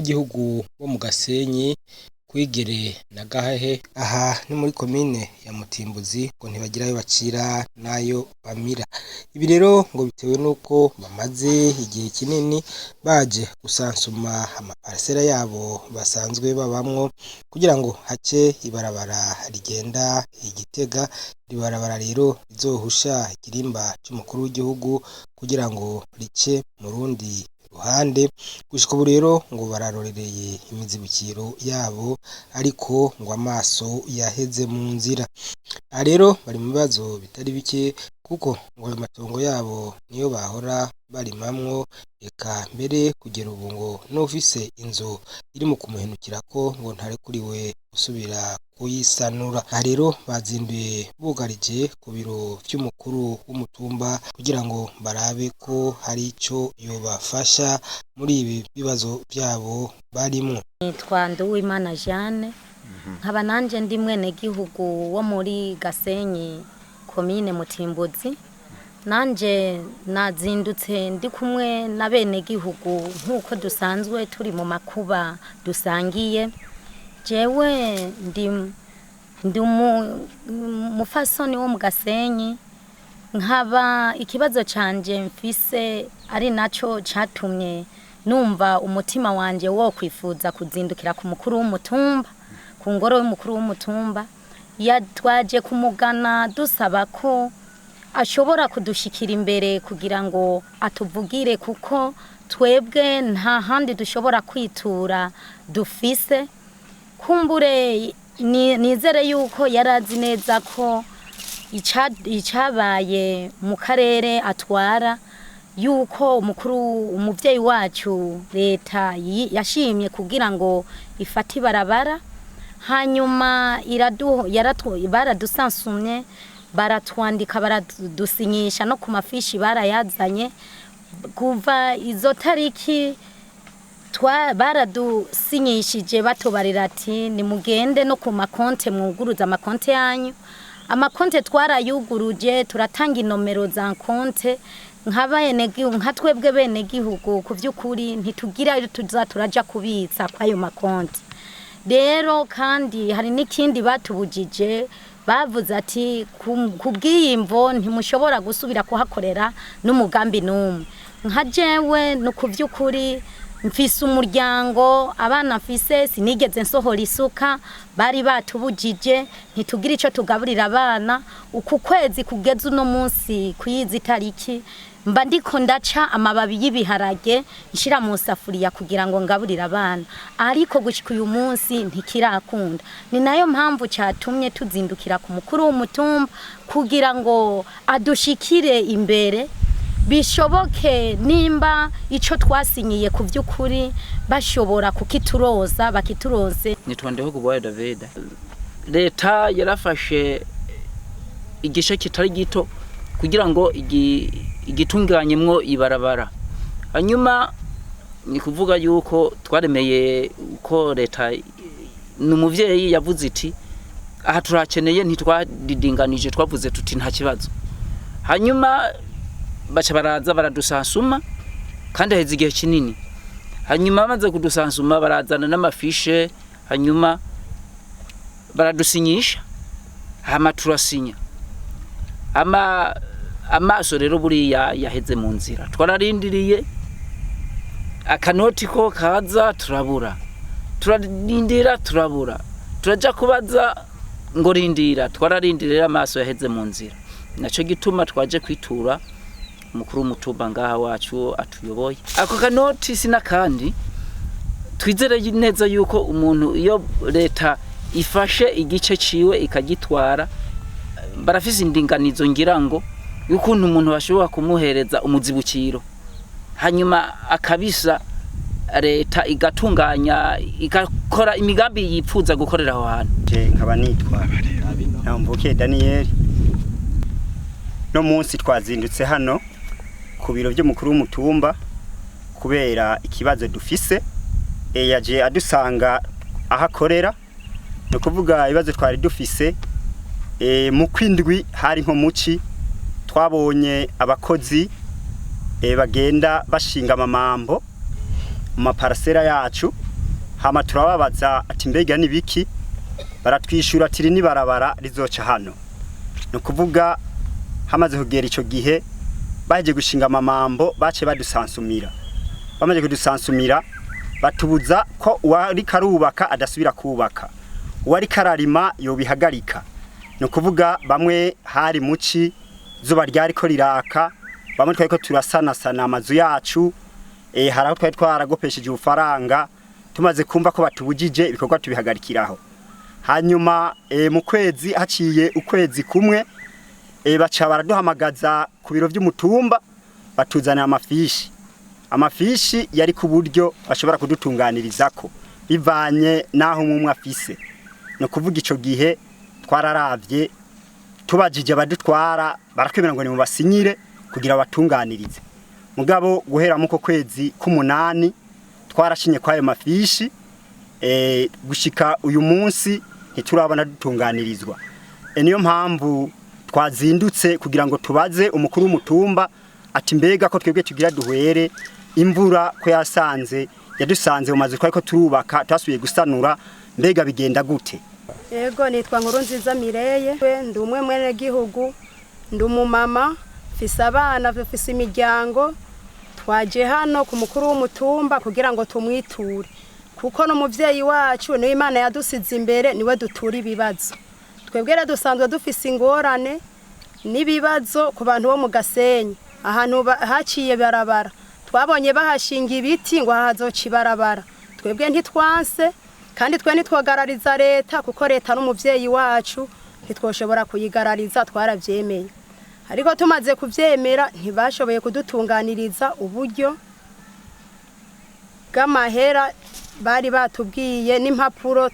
abanyagihugu bo mu Gasenyi Kwigere na Gahahe aha ni muri komine ya Mutimbuzi ngo ntibagira ayo bacira nayo bamira. Ibi rero ngo bitewe nuko bamaze igihe kinini baje gusansuma amaparcela yabo basanzwe babamwo kugira ngo hace ibarabara rigenda Igitega. Ibarabara rero rizohusha ikirimba cy'umukuru w'igihugu kugira ngo rice mu rundi ruhande. Gushika ubu rero ngo bararorereye imizibukiro yabo ariko ngo amaso yaheze mu nzira. Aha rero bari mu bibazo bitari bike kuko ngo ayo matongo yabo niyo bahora barimamwo, eka mbere kugera ubu ngo n'ufise inzu iri mu kumuhenukirako ngo ntarekuriwe gusubira kuyisanura. Aha rero bazinduye bugarije ku biro vy'umukuru w'umutumba kugira ngo barabe ko hari ico yobafasha muri ibi bibazo vyabo barimwo. Nitwa Nduwimana Jeanne, nkaba nanje ndi mwenegihugu wo muri Gasenyi komine Mutimbuzi. Nanje nazindutse ndi kumwe na benegihugu nkuko dusanzwe turi mu makuba dusangiye. Jewe ndi umufasoni wo mu Gasenyi, nkaba ikibazo canje mfise ari naco catumye numva umutima wanje wo kwifuza kuzindukira ku mukuru w'umutumba, ku ngoro y'umukuru w'umutumba. Twaje kumugana dusaba ko ashobora kudushikira imbere kugira ngo atuvugire kuko twebwe nta handi dushobora kwitura dufise. Kumbure nizere yuko yarazi neza ko icabaye mu karere atwara, yuko umuvyeyi wacu leta yashimye kugira ngo ifate ibarabara, hanyuma baradusansumye, baratwandika, baradusinyisha no ku mafishi barayazanye. Kuva izo tariki baradusinyishije batobarira ati nimugende no ku makonte mwuguruza amakonte yanyu. Amakonte twarayuguruje, turatanga inomero za konte. Nka twebwe benegihugu ku vy'ukuri ntitugira turaja kubitsa kwayo makonte. Rero kandi hari n'ikindi batubujije, bavuze ati kubwiyimvo ntimushobora gusubira kuhakorera n'umugambi numwe. Nka jewe no ku vy'ukuri mfise umuryango, abana mfise, sinigeze nsohora isuka, bari batubujije ntitugira ico tugaburira abana. Uku kwezi kugeze uno munsi kwizi tariki mba ndiko ndaca amababi y'ibiharage nshira mu safuriya kugira ngo ngaburira abana, ariko gushika uyu munsi ntikirakunda. Ni nayo mpamvu catumye tuzindukira ku mukuru w'umutumba kugira ngo adushikire imbere, bishoboke nimba ico twasinyiye ku vy'ukuri bashobora kukituroza bakituroze. Nitwa Bivuye David. Leta yarafashe igishe kitari gito kugira ngo igitunganyemwo ibarabara. Hanyuma ni kuvuga yuko twaremeye uko leta n'umuvyeyi yavuze iti aha turakeneye, ntitwadidinganije, twavuze tuti nta kibazo. Hanyuma baca baraza baradusansuma kandi heze igihe kinini. Hanyuma bamaze kudusansuma barazana n'amafishe, hanyuma baradusinyisha, hama turasinya. Amaso rero buriya yaheze mu nzira. Twararindiriye akanoti ko kaza turabura, turarindira turabura, turaja kubaza ngo rindira, twararindiriye amaso yaheze mu nzira. Naco gituma twaje kwitura umukuru w'umutumba ngaha wacu atuyoboye. Ako kanoti sina kandi twizere neza yuko umuntu iyo leta ifashe igice ciwe ikagitwara, barafise indinganizo ngira ngo yukuntu umuntu bashobora kumuhereza umuzibukiro, hanyuma akabisa leta igatunganya igakora imigambi yipfuza gukorera aho hantu. Nkaba nitwa Bivuye Daniel. No munsi twazindutse hano ku biro by'umukuru w'umutumba kubera ikibazo dufise. Yaje adusanga ahakorera, no kuvuga ibibazo twari dufise. Mu kwindwi hari nko muci twabonye abakozi bagenda bashinga amamambo mu maparcela yacu hama turababaza ati mbega nibiki, baratwishura ati ni barabara rizoca hano. No kuvuga hamaze kugera ico gihe baje gushinga amamambo bace badusansumira. Bamaze kudusansumira batubuza ko uwari karubaka adasubira kubaka, uwari kararima yobihagarika. No kuvuga bamwe hari muci zuba ryari ko riraka, bamwe twari ko turasana amazu yacu, haraho twari twaragopesheje ubufaranga, tumaze kumva ko batubujije ibikorwa tubihagarikiraho. Hanyuma mu kwezi haciye ukwezi kumwe, baca baraduhamagaza ku biro by'umutumba batuzana amafishi yari ku buryo bashobora kudutunganirizako bivanye naho umwe afise. No kuvuga ico gihe twararavye tubajije abadutwara barakwemera ngo ni mu basinyire kugira batunganirize. Mugabo guhera muko kwezi k'umunani twarashinye kwa ayo mafishi, gushika uyu munsi ntiturabona dutunganirizwa. Niyo mpamvu twazindutse kugira ngo tubaze umukuru w'umutumba ati mbega ko twebwe tugira duhere imvura ko yadusanze mu mazu ko turubaka twasubiye gusanura, mbega bigenda gute? Yego nitwa Nkurunziza Mireye, ndi umwe mwene gihugu, ndi umumama, mfise abana, mfise imiryango. Twaje hano ku mukuru w'umutumba kugira ngo tumwiture, kuko no muvyeyi wacu niwe Imana yadusize imbere, niwe dutura ibibazo. Twebwe dusanzwe dufise ingorane n'ibibazo ku bantu bo mu Gasenyi, ahantu haciye barabara. Twabonye bahashinga ibiti ngo hazoca ibarabara, twebwe ntitwanse kandi twe nitwagarariza leta, kuko leta n'umuvyeyi wacu ntitwoshobora kuyigarariza, twaravyemeye. Ariko tumaze kuvyemera ntibashoboye kudutunganiriza uburyo bw'amahera bari batubwiye n'impapuro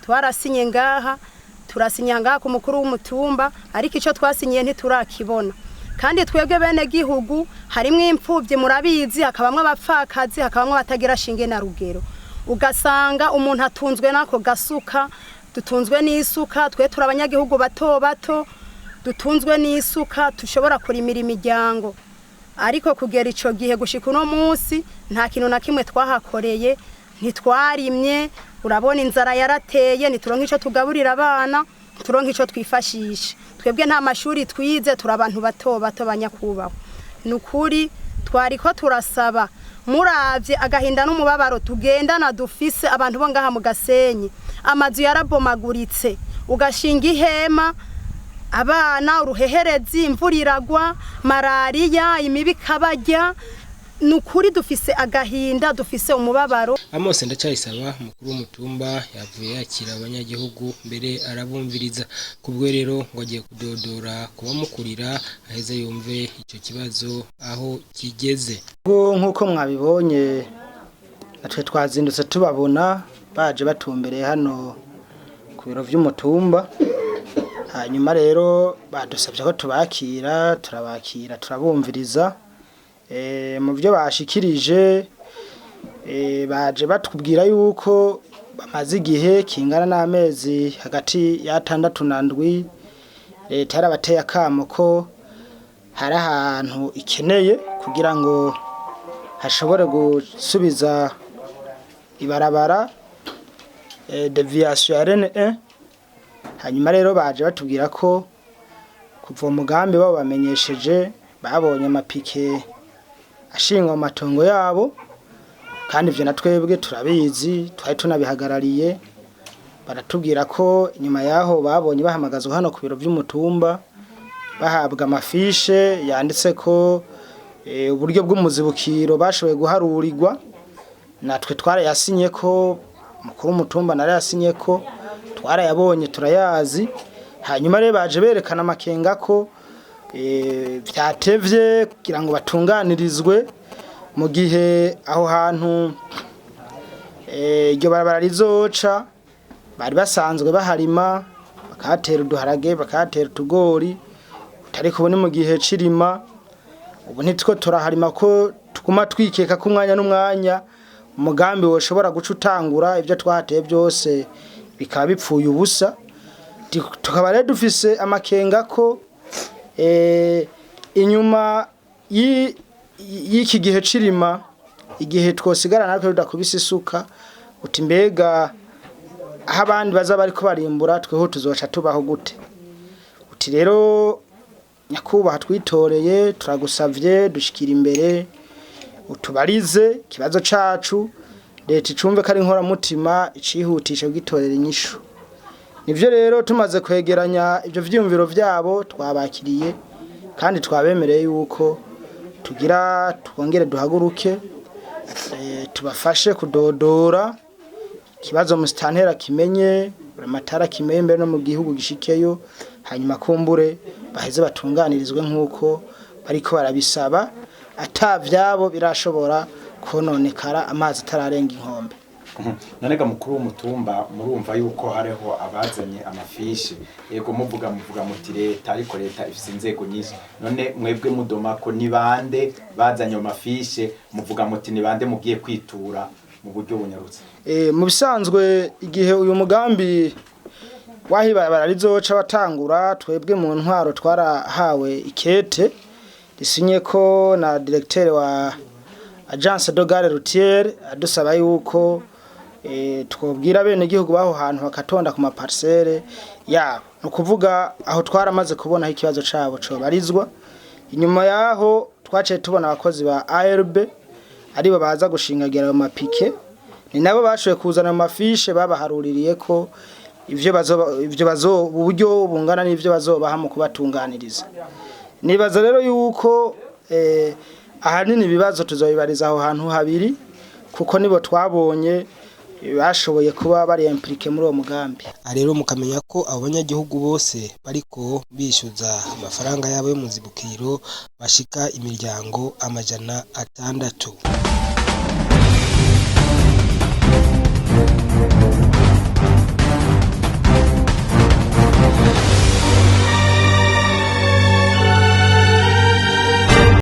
twarasinye ngaha, turasinya ngaha ku mukuru w'umutumba, ariko ico twasinyiye ntiturakibona. Kandi twebwe bene gihugu harimwe impfuvye murabizi, hakabamwe abapfakazi, hakabamwe batagira shinge na rugero. Ugasanga umuntu atunzwe nako gasuka, dutunzwe n'isuka, twe turabanyagihugu bato bato dutunzwe n'isuka tushobora kurimira imiryango. Ariko kugera ico gihe gushika uno munsi nta kintu na kimwe twahakoreye, ntitwarimye. Urabona inzara yarateye, nituronka ico tugaburira abana, turonka ico twifashisha. Twebwe nta mashuri twize, turi abantu bato bato banyakubaho. Nukuri twariko turasaba, muravye agahinda n'umubabaro tugendana dufise abantu bo ngaha mu Gasenyi, amazu yarabomaguritse, ugashinga ihema, abana uruheherezi, imvura iragwa, malaria, imibi kabarya. Nukuri dufise agahinda, dufise umubabaro. Amose ndacayisaba mukuru w'umutumba yavuye yakira abanyagihugu mbere arabumviriza, kubwo rero ngo agiye kudodora kubamukurira aheze yumve ico kibazo aho kigeze. Nkuko mwabibonye natwe twazindutse tubabona baje batumbereye hano ku biro by'umutumba, hanyuma rero badusabye ko tubakira, turabumviriza. Mu byo bashikirije baje batubwira yuko bamaze igihe kingana n'amezi hagati ya 6 na 7 leta yarabateye akamo ko hari ahantu ikeneye kugira ngo hashobore gusubiza ibarabara deviation ya RN1. Hanyuma rero baje batubwira ko kuva umugambi wabo bamenyesheje, babonye amapike ashinga amatongo yabo, kandi ivyo natwebwe turabizi, twari tunabihagarariye. Baratubwira ko inyuma yaho babonye bahamagazwa hano ku biro by'umutumba, bahabwa amafishe yanditse ko uburyo bw'umuzibukiro bashoboye guharurirwa. Natwe twarayasinye ko, mukuru w'umutumba narayasinye ko, twarayabonye turayazi. Hanyuma rero baje berekana amakenga ko byatevye kugira ngo batunganirizwe, mu gihe aho hantu iryo barabara rizoca bari basanzwe baharima, bakahatera uduharage, bakahatera utugori, utari kubone mu gihe cirima. Ubu ntitwo turaharima ko tuguma twikeka ko umwanya n'umwanya umugambi woshobora guca utangura, ibyo twahateye byose bikaba bipfuye ubusa. Tukaba rero dufise amakenga ko inyuma y'iki gihe cirima, igihe twosigara natwe tudakubise isuka uti mbega aho abandi baza bariko barimbura tweho tuzoca tubaho gute. Uti rero nyakubahwa twitoreye turagusavye dushikira imbere utubarize kibazo cacu leta icumve ko ari inkora mutima icihutisha gitorera inyishu. Nivyo rero tumaze kwegeranya ivyo vyiyumviro vyabo twabakiriye kandi twabemereye yuko tugira twongere duhaguruke tubafashe kudodora kibazo musitantera kimenye amatara kimenye mbere no mu gihugu gishikeyo hanyuma kumbure baheze batunganirizwe nkuko bariko barabisaba atavyabo birashobora kononekara amazi tararenga inkombe. Nanega mukuru w'umutumba murumva yuko hariho abazanye amafishe yego muvuga muti leta ariko leta ifise inzego nyinshi none mwebwe mudoma ko nibande bazanye amafishe muvuga muti nibande mugiye kwitura mu buryo bunyarutse. Mu bisanzwe igihe uyu mugambi wahibarabara rizoca watangura twebwe mu ntwaro twarahawe ikete risinye ko na directeur wa Agence de Gare Routière adusaba yuko twobwira bene igihugu baho hantu bakatonda ku maparcelle yabo no kuvuga aho twaramaze kubona ikibazo cabo cyo barizwa. Inyuma yaho twaciye tubona abakozi ba ARB aribo baza gushingagira ayo mapike ni nabo bashoye kuzana amafishe babaharuririye ko ivyo bazo uburyo bungana n'ivyo bazobaha mu kubatunganiriza. Nibaza rero yuko ahanini ibibazo tuzobibariza aho hantu habiri kuko nibo twabonye bashoboye kuba bari impliqué muri uwo mugambi. Rero mukamenya ko abanyagihugu bose bariko bishyuza amafaranga yabo yo mu zibukiro bashika imiryango 600.